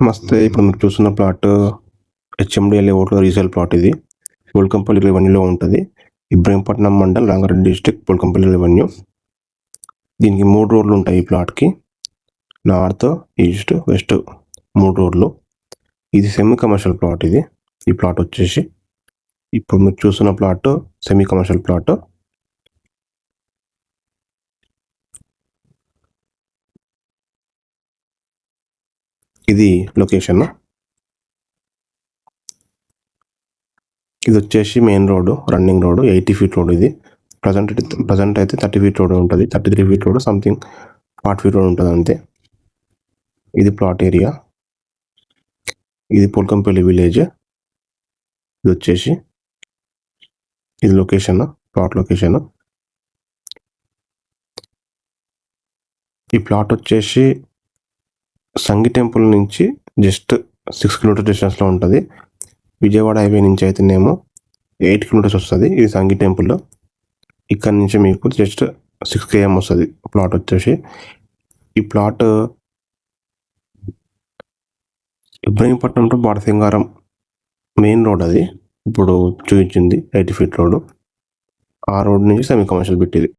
నమస్తే. ఇప్పుడు మీరు చూస్తున్న ప్లాట్ హెచ్ఎండిఎల్ లేఅవుట్లో రీసేల్ ప్లాట్. ఇది బోల్కంపల్లి రెవెన్యూలో ఉంటుంది. Ibrahimpatnam mandal, Rangareddy district, Bolkampalli revenue. దీనికి 3 రోడ్లు ఉంటాయి. ఈ ప్లాట్కి నార్త్, ఈస్ట్, వెస్ట్ 3 రోడ్లు. ఇది సెమీ కమర్షియల్ ప్లాట్. ఈ ప్లాట్ వచ్చేసి ఇప్పుడు మీరు చూస్తున్న ప్లాట్ సెమీ కమర్షియల్ ప్లాట్. ఇది లొకేషన్. ఇది వచ్చేసి main road, running road, 80 feet road. ఇది ప్రజెంట్ అయితే 30 feet రోడ్ ఉంటుంది. 33 feet road, something 40 feet road ఉంటుంది అంతే. ఇది ప్లాట్ ఏరియా. ఇది బోల్కంపల్లి విలేజ్. ఇది వచ్చేసి ఇది లొకేషన్, ప్లాట్ లొకేషన్. ఈ ప్లాట్ వచ్చేసి సంగి టెంపుల్ నుంచి జస్ట్ 6 kilometers డిస్టెన్స్లో ఉంటుంది. విజయవాడ హైవే నుంచి అయితేనేమో 8 kilometers వస్తుంది. ఇది సంగి టెంపుల్. ఇక్కడ నుంచి మీకు జస్ట్ 6 km వస్తుంది ప్లాట్ వచ్చేసి. ఈ plot Ibrahimpatnam to Badasingaram main road. అది ఇప్పుడు చూపించింది 80 feet రోడ్. ఆ రోడ్ నుంచి సెమీ కమర్షియల్ బిట్ ఇది.